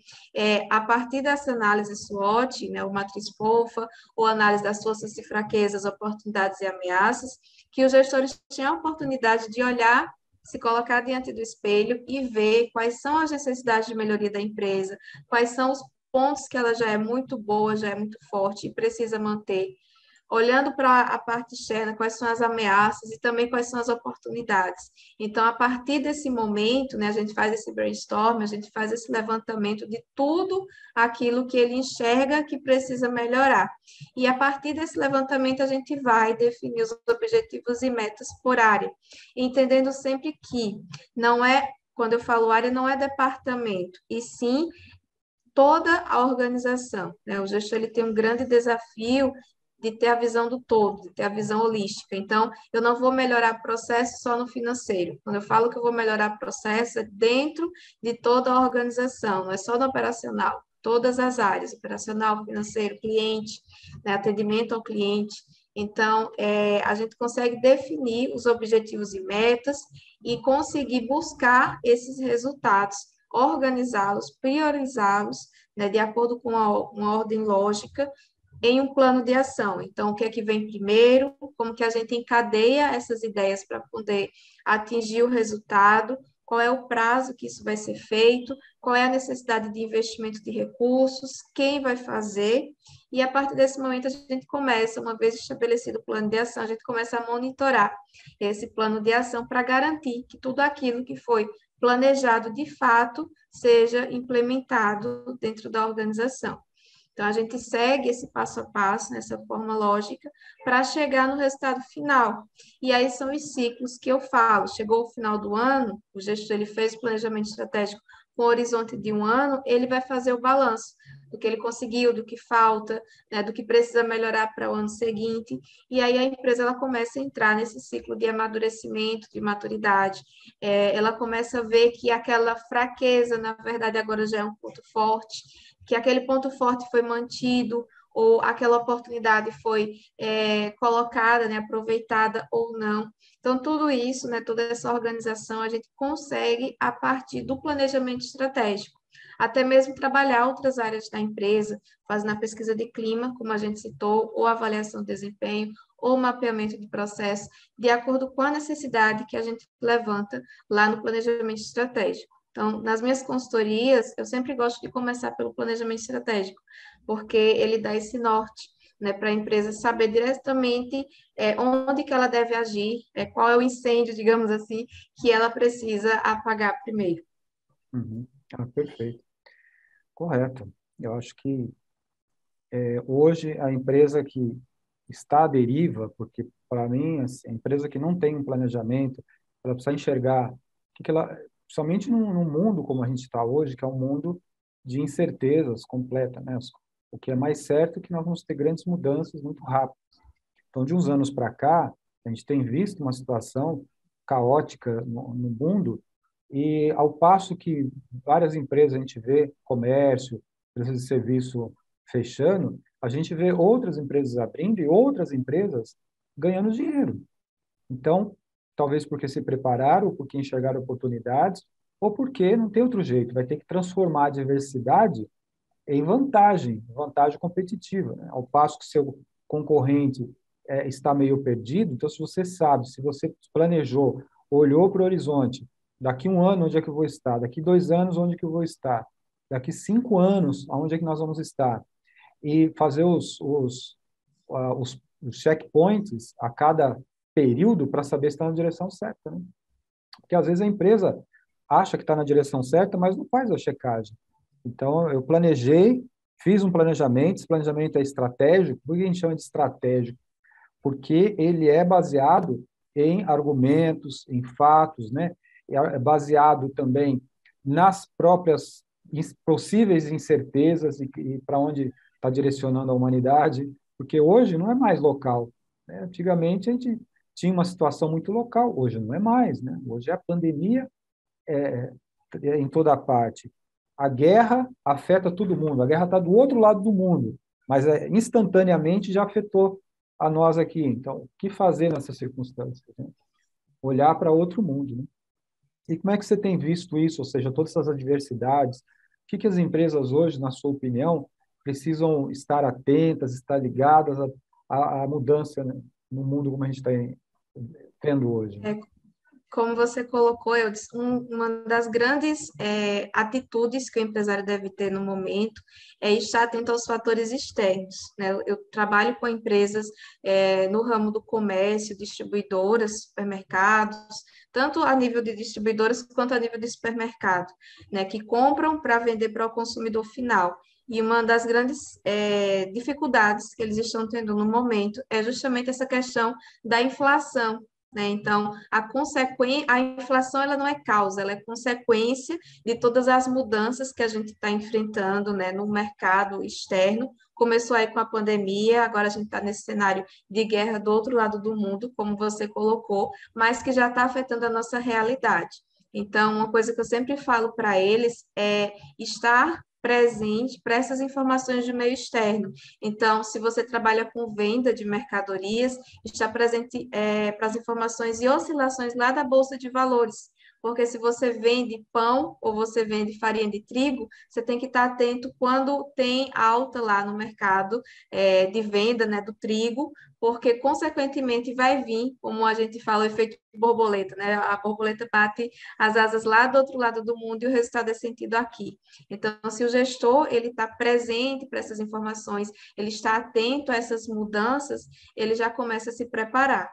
Speaker 2: a partir dessa análise SWOT, né, o matriz FOFA, ou análise das forças e fraquezas, oportunidades e ameaças, que os gestores tinham a oportunidade de olhar, se colocar diante do espelho e ver quais são as necessidades de melhoria da empresa, quais são os pontos que ela já é muito boa, já é muito forte e precisa manter, olhando para a parte externa, quais são as ameaças e também quais são as oportunidades. Então, a partir desse momento, né, a gente faz esse brainstorm, a gente faz esse levantamento de tudo aquilo que ele enxerga que precisa melhorar. E a partir desse levantamento, a gente vai definir os objetivos e metas por área, entendendo sempre que não é, quando eu falo área, não é departamento, e sim toda a organização, né? O gestor ele tem um grande desafio de ter a visão do todo, de ter a visão holística. Então, eu não vou melhorar processo só no financeiro. Quando eu falo que eu vou melhorar processo, é dentro de toda a organização, não é só no operacional, todas as áreas, operacional, financeiro, cliente, né, atendimento ao cliente. Então, a gente consegue definir os objetivos e metas e conseguir buscar esses resultados, organizá-los, priorizá-los, né, de acordo com uma ordem lógica, em um plano de ação. Então, o que é que vem primeiro, como que a gente encadeia essas ideias para poder atingir o resultado, qual é o prazo que isso vai ser feito, qual é a necessidade de investimento de recursos, quem vai fazer, e a partir desse momento a gente começa, uma vez estabelecido o plano de ação, a gente começa a monitorar esse plano de ação para garantir que tudo aquilo que foi planejado de fato seja implementado dentro da organização. Então, a gente segue esse passo a passo, nessa forma lógica, para chegar no resultado final. E aí são os ciclos que eu falo. Chegou o final do ano, o gestor ele fez o planejamento estratégico com o horizonte de um ano, ele vai fazer o balanço do que ele conseguiu, do que falta, né, do que precisa melhorar para o ano seguinte. E aí a empresa ela começa a entrar nesse ciclo de amadurecimento, de maturidade. Ela começa a ver que aquela fraqueza, na verdade, agora já é um ponto forte, que aquele ponto forte foi mantido, ou aquela oportunidade foi colocada, né, aproveitada ou não. Então, tudo isso, né, toda essa organização, a gente consegue a partir do planejamento estratégico. Até mesmo trabalhar outras áreas da empresa, fazendo a pesquisa de clima, como a gente citou, ou avaliação de desempenho, ou mapeamento de processo, de acordo com a necessidade que a gente levanta lá no planejamento estratégico. Então, nas minhas consultorias, eu sempre gosto de começar pelo planejamento estratégico, porque ele dá esse norte. né, para a empresa saber diretamente onde que ela deve agir, qual é o incêndio, digamos assim, que ela precisa apagar primeiro.
Speaker 1: Uhum. Ah, perfeito. Correto. Eu acho que hoje a empresa que está à deriva, porque para mim assim, a empresa que não tem um planejamento, ela precisa enxergar que ela, somente num mundo como a gente está hoje, que é um mundo de incertezas completa, né? O que é mais certo é que nós vamos ter grandes mudanças muito rápido. Então, de uns anos para cá, a gente tem visto uma situação caótica no mundo, e ao passo que várias empresas a gente vê, comércio, empresas de serviço fechando, a gente vê outras empresas abrindo e outras empresas ganhando dinheiro. Então, talvez porque se prepararam, ou porque enxergaram oportunidades, ou porque não tem outro jeito, vai ter que transformar a diversidade em vantagem, vantagem competitiva, né? Ao passo que seu concorrente está meio perdido, então se você sabe, se você planejou, olhou para o horizonte, daqui um ano onde é que eu vou estar, daqui 2 anos onde é que eu vou estar, daqui 5 anos aonde é que nós vamos estar, e fazer os checkpoints a cada período para saber se está na direção certa, né? Porque às vezes a empresa acha que está na direção certa, mas não faz a checagem. Então, eu planejei, fiz um planejamento, esse planejamento é estratégico. Por que a gente chama de estratégico? Porque ele é baseado em argumentos, em fatos, né? É baseado também nas próprias possíveis incertezas e para onde está direcionando a humanidade, porque hoje não é mais local, né? Antigamente a gente tinha uma situação muito local, hoje não é mais, né? Hoje é a pandemia em toda parte. A guerra afeta todo mundo. A guerra está do outro lado do mundo, mas instantaneamente já afetou a nós aqui. Então, o que fazer nessas circunstâncias? Né? Olhar para outro mundo. Né? E como é que você tem visto isso? Ou seja, todas essas adversidades. O que as empresas hoje, na sua opinião, precisam estar atentas, estar ligadas à mudança, né? No mundo como a gente está tendo hoje?
Speaker 2: É, Como você colocou, eu disse, uma das grandes atitudes que o empresário deve ter no momento é estar atento aos fatores externos, né? Eu trabalho com empresas no ramo do comércio, distribuidoras, supermercados, tanto a nível de distribuidoras quanto a nível de supermercado, né? Que compram para vender para o consumidor final. E uma das grandes dificuldades que eles estão tendo no momento é justamente essa questão da inflação, né? Então, a inflação ela não é causa, ela é consequência de todas as mudanças que a gente está enfrentando, né, no mercado externo. Começou aí com a pandemia, agora a gente está nesse cenário de guerra do outro lado do mundo, como você colocou, mas que já está afetando a nossa realidade. Então, uma coisa que eu sempre falo para eles é estar presente para essas informações de meio externo. Então, se você trabalha com venda de mercadorias, está presente para as informações e oscilações lá da Bolsa de Valores. Porque se você vende pão ou você vende farinha de trigo, você tem que estar atento quando tem alta lá no mercado de venda, né, do trigo, porque consequentemente vai vir, como a gente fala, o efeito borboleta, né? A borboleta bate as asas lá do outro lado do mundo e o resultado é sentido aqui. Então, se o gestor ele está presente para essas informações, ele está atento a essas mudanças, ele já começa a se preparar.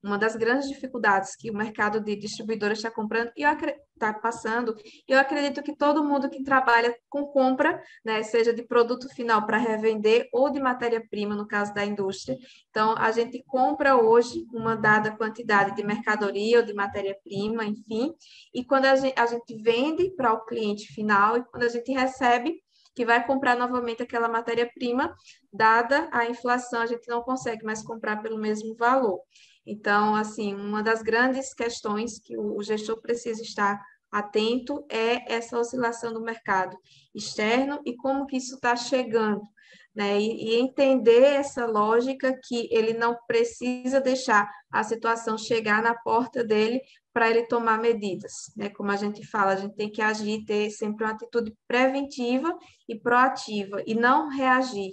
Speaker 2: Uma das grandes dificuldades que o mercado de distribuidores está comprando e está passando, eu acredito que todo mundo que trabalha com compra, né, seja de produto final para revender ou de matéria-prima, no caso da indústria. Então, a gente compra hoje uma dada quantidade de mercadoria ou de matéria-prima, enfim, e quando a gente vende para o cliente final e quando a gente recebe, que vai comprar novamente aquela matéria-prima, dada a inflação, a gente não consegue mais comprar pelo mesmo valor. Então, assim, uma das grandes questões que o gestor precisa estar atento é essa oscilação do mercado externo e como que isso está chegando, né? E entender essa lógica que ele não precisa deixar a situação chegar na porta dele para ele tomar medidas, né? Como a gente fala, a gente tem que agir, ter sempre uma atitude preventiva e proativa e não reagir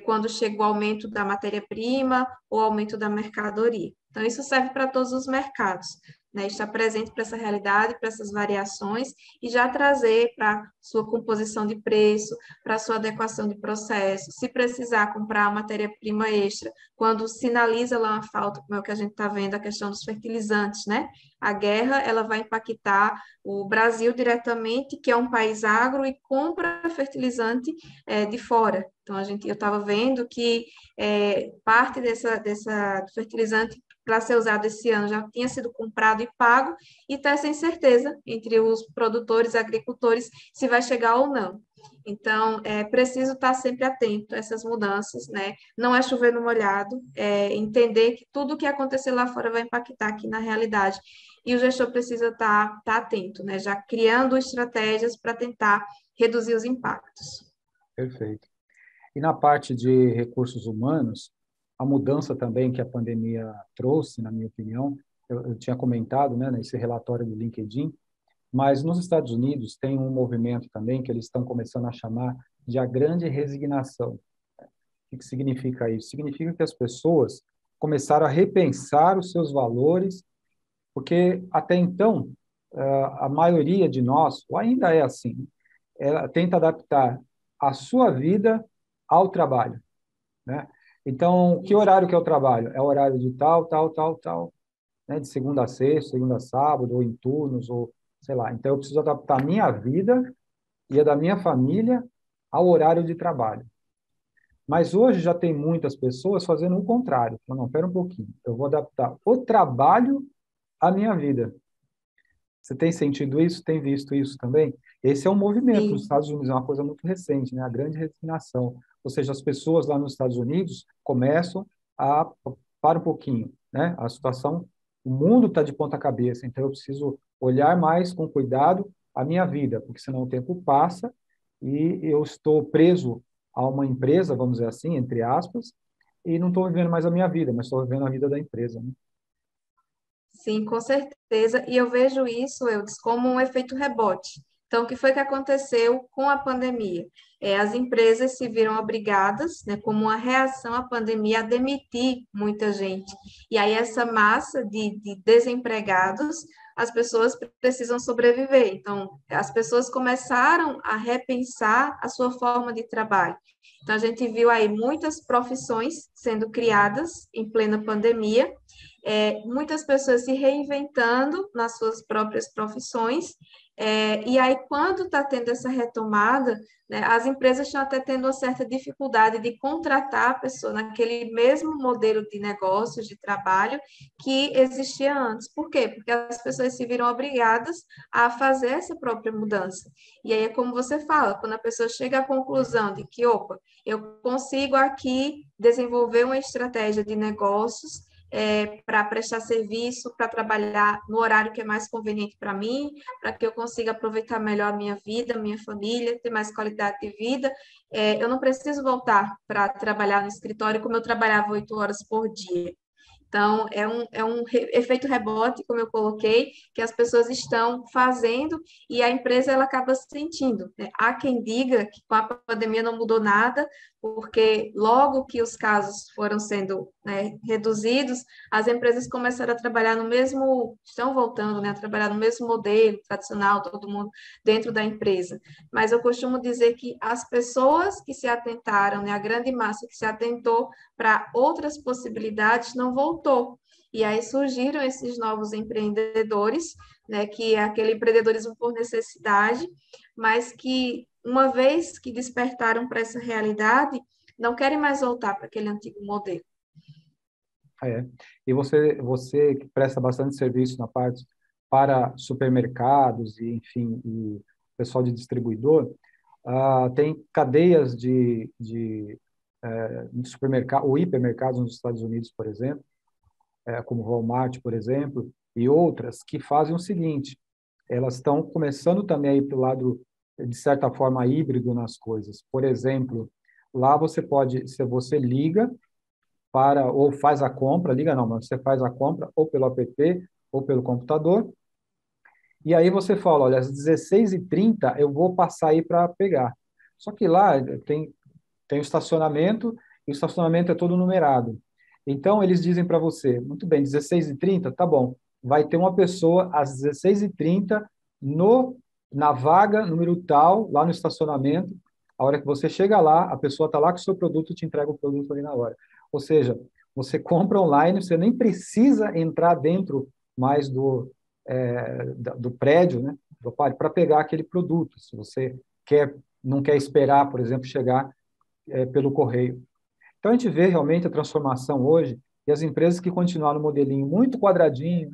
Speaker 2: quando chega o aumento da matéria-prima ou aumento da mercadoria. Então, isso serve para todos os mercados. né, estar presente para essa realidade, para essas variações, e já trazer para sua composição de preço, para sua adequação de processo, se precisar comprar matéria-prima extra, quando sinaliza lá uma falta, como é o que a gente está vendo, a questão dos fertilizantes, né? A guerra, ela vai impactar o Brasil diretamente, que é um país agro e compra fertilizante de fora. Então, eu estava vendo que parte do fertilizante para ser usado esse ano já tinha sido comprado e pago, e está sem certeza entre os produtores, agricultores, se vai chegar ou não. Então, é preciso estar sempre atento a essas mudanças, né? Não é chover no molhado, é entender que tudo o que acontecer lá fora vai impactar aqui na realidade. E o gestor precisa estar atento, né? Já criando estratégias para tentar reduzir os impactos.
Speaker 1: Perfeito. E na parte de recursos humanos, a mudança também que a pandemia trouxe, na minha opinião, eu tinha comentado, né, nesse relatório do LinkedIn, mas nos Estados Unidos tem um movimento também que eles estão começando a chamar de a grande resignação. O que significa isso? Significa que as pessoas começaram a repensar os seus valores, porque até então a maioria de nós, ou ainda é assim, ela tenta adaptar a sua vida ao trabalho, né? Então, que horário que é o trabalho? É o horário de tal, tal, tal, tal, né? De segunda a sexta, segunda a sábado, ou em turnos, ou sei lá. Então, eu preciso adaptar a minha vida e a da minha família ao horário de trabalho. Mas hoje já tem muitas pessoas fazendo o contrário. Não, não, pera um pouquinho. Eu vou adaptar o trabalho à minha vida. Você tem sentido isso? Tem visto isso também? Esse é um movimento nos
Speaker 2: Sim.
Speaker 1: Estados Unidos, é uma coisa muito recente, né? A grande resignação. Ou seja, as pessoas lá nos Estados Unidos começam a para um pouquinho, né? A situação, o mundo está de ponta cabeça, então eu preciso olhar mais com cuidado a minha vida, porque senão o tempo passa e eu estou preso a uma empresa, vamos dizer assim, entre aspas, e não estou vivendo mais a minha vida, mas estou vivendo a vida da empresa, né?
Speaker 2: Sim, com certeza. E eu vejo isso, Eudes, como um efeito rebote. Então, o que foi que aconteceu com a pandemia? As empresas se viram obrigadas, né, como uma reação à pandemia, a demitir muita gente. E aí, essa massa de desempregados, as pessoas precisam sobreviver. Então, as pessoas começaram a repensar a sua forma de trabalho. Então, a gente viu aí muitas profissões sendo criadas em plena pandemia, muitas pessoas se reinventando nas suas próprias profissões, e aí, quando está tendo essa retomada, né, as empresas estão até tendo uma certa dificuldade de contratar a pessoa naquele mesmo modelo de negócios, de trabalho que existia antes. Por quê? Porque as pessoas se viram obrigadas a fazer essa própria mudança. E aí é como você fala, quando a pessoa chega à conclusão de que, opa, eu consigo aqui desenvolver uma estratégia de negócios para prestar serviço, para trabalhar no horário que é mais conveniente para mim, para que eu consiga aproveitar melhor a minha vida, a minha família, ter mais qualidade de vida. Eu não preciso voltar para trabalhar no escritório como eu trabalhava 8 horas por dia. Então, efeito rebote, como eu coloquei, que as pessoas estão fazendo e a empresa ela acaba sentindo, né? Há quem diga que com a pandemia não mudou nada, porque logo que os casos foram sendo, né, reduzidos, as empresas começaram a trabalhar no mesmo, estão voltando, né, a trabalhar no mesmo modelo tradicional, todo mundo dentro da empresa. Mas eu costumo dizer que as pessoas que se atentaram, né, a grande massa que se atentou para outras possibilidades não voltou. E aí surgiram esses novos empreendedores, né, que é aquele empreendedorismo por necessidade, mas que, uma vez que despertaram para essa realidade, não querem mais voltar para aquele antigo modelo.
Speaker 1: É. E você que presta bastante serviço na parte para supermercados e, enfim, e pessoal de distribuidor, tem cadeias de supermercado ou hipermercados nos Estados Unidos, por exemplo, como Walmart, por exemplo, e outras que fazem o seguinte: elas estão começando também a ir para o lado, de certa forma, híbrido nas coisas. Por exemplo, lá você pode, se você liga para, ou faz a compra, liga não, mas você faz a compra ou pelo app ou pelo computador, e aí você fala, olha, às 16h30 eu vou passar aí para pegar. Só que lá tem o estacionamento, e o estacionamento é todo numerado. Então, eles dizem para você, muito bem, 16h30, tá bom, vai ter uma pessoa às 16h30 na vaga, número tal, lá no estacionamento. A hora que você chega lá, a pessoa está lá com o seu produto e te entrega o produto ali na hora. Ou seja, você compra online, você nem precisa entrar dentro mais do prédio, né, para pegar aquele produto. Se você não quer esperar, por exemplo, chegar pelo correio. Então, a gente vê realmente a transformação hoje e as empresas que continuaram no modelinho muito quadradinho,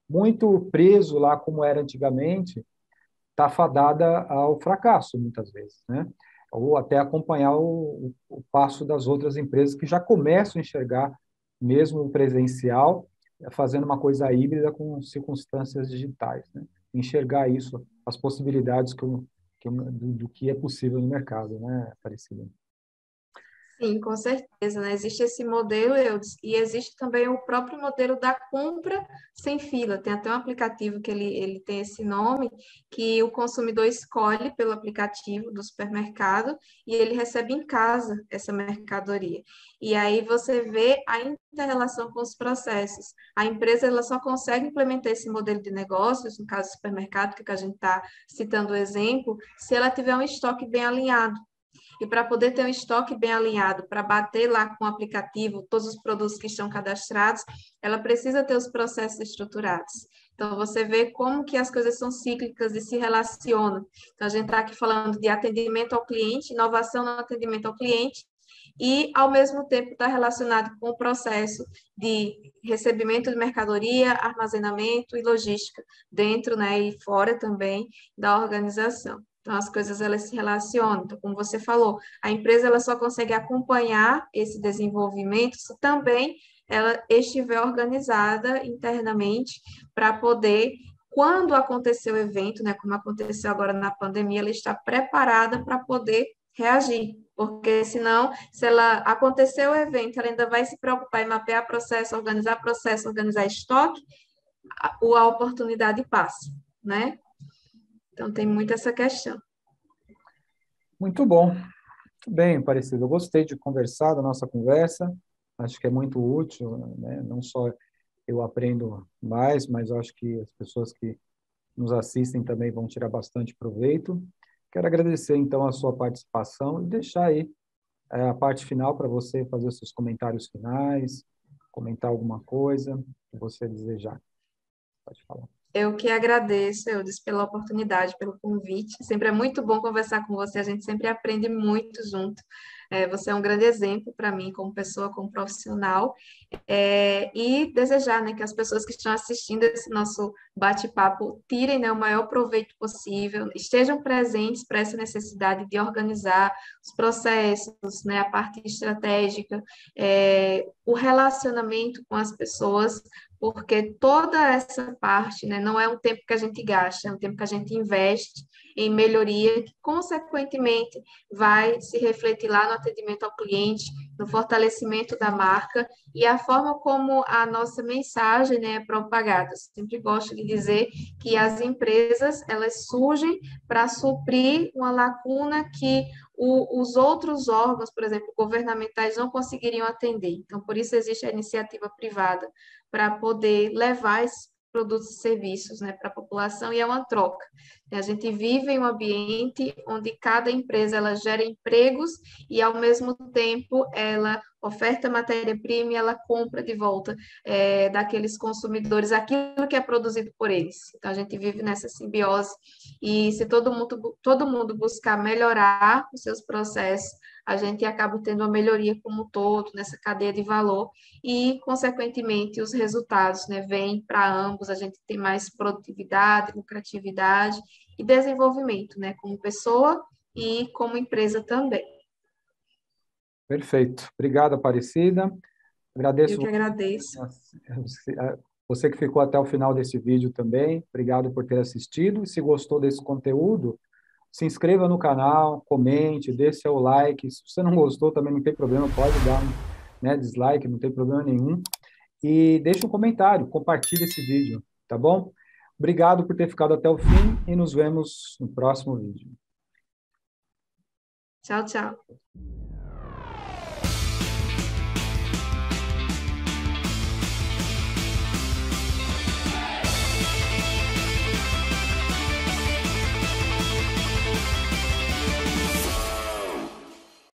Speaker 1: muito preso lá como era antigamente, está fadada ao fracasso, muitas vezes, né? Ou até acompanhar o passo das outras empresas que já começam a enxergar mesmo o presencial, fazendo uma coisa híbrida com circunstâncias digitais, né? Enxergar isso, as possibilidades do que é possível no mercado, né, Aparecida?
Speaker 2: Sim, com certeza, né? Existe esse modelo, Eudes, e existe também o próprio modelo da compra sem fila. Tem até um aplicativo que ele tem esse nome, que o consumidor escolhe pelo aplicativo do supermercado e ele recebe em casa essa mercadoria. E aí você vê a inter-relação com os processos. A empresa ela só consegue implementar esse modelo de negócios, no caso do supermercado, que a gente está citando o exemplo, se ela tiver um estoque bem alinhado. E para poder ter um estoque bem alinhado, para bater lá com o aplicativo todos os produtos que estão cadastrados, ela precisa ter os processos estruturados. Então, você vê como que as coisas são cíclicas e se relacionam. Então, a gente está aqui falando de atendimento ao cliente, inovação no atendimento ao cliente, e, ao mesmo tempo, está relacionado com o processo de recebimento de mercadoria, armazenamento e logística, dentro, né, e fora também da organização. Então, as coisas elas se relacionam. Então, como você falou, a empresa ela só consegue acompanhar esse desenvolvimento se também ela estiver organizada internamente para poder, quando acontecer o evento, né, como aconteceu agora na pandemia, ela está preparada para poder reagir. Porque senão, se ela acontecer o evento, ela ainda vai se preocupar em mapear processo, organizar estoque, a oportunidade passa, né? Então, tem muito essa questão.
Speaker 1: Muito bom. Muito bem, Aparecido. Eu gostei de conversar, da nossa conversa. Acho que é muito útil, né? Não só eu aprendo mais, mas eu acho que as pessoas que nos assistem também vão tirar bastante proveito. Quero agradecer, então, a sua participação e deixar aí a parte final para você fazer os seus comentários finais, comentar alguma coisa que você desejar. Pode falar.
Speaker 2: Eu que agradeço, Eudes, pela oportunidade, pelo convite. Sempre é muito bom conversar com você, a gente sempre aprende muito junto. Você é um grande exemplo para mim, como pessoa, como profissional. E desejar, né, que as pessoas que estão assistindo esse nosso bate-papo tirem, né, o maior proveito possível, estejam presentes para essa necessidade de organizar os processos, né, a parte estratégica, o relacionamento com as pessoas, porque toda essa parte, né, não é um tempo que a gente gasta, é um tempo que a gente investe em melhoria, que consequentemente vai se refletir lá no atendimento ao cliente, no fortalecimento da marca e a forma como a nossa mensagem, né, é propagada. Eu sempre gosto de dizer que as empresas elas surgem para suprir uma lacuna que os outros órgãos, por exemplo, governamentais, não conseguiriam atender. Então, por isso existe a iniciativa privada, para poder levar esses produtos e serviços, né, para a população, e é uma troca. A gente vive em um ambiente onde cada empresa ela gera empregos e, ao mesmo tempo, ela oferta matéria-prima e ela compra de volta daqueles consumidores aquilo que é produzido por eles. Então, a gente vive nessa simbiose e se todo mundo buscar melhorar os seus processos, a gente acaba tendo uma melhoria como um todo nessa cadeia de valor e, consequentemente, os resultados, né, vêm para ambos, a gente tem mais produtividade, lucratividade e desenvolvimento, né, como pessoa e como empresa também.
Speaker 1: Perfeito. Obrigado, Aparecida.
Speaker 2: Eu
Speaker 1: Agradeço
Speaker 2: que agradeço.
Speaker 1: você que ficou até o final desse vídeo também. Obrigado por ter assistido. E se gostou desse conteúdo, se inscreva no canal, comente, dê seu like. Se você não gostou, também não tem problema, pode dar um, né, dislike, não tem problema nenhum. E deixe um comentário, compartilhe esse vídeo, tá bom? Obrigado por ter ficado até o fim e nos vemos no próximo vídeo.
Speaker 2: Tchau, tchau.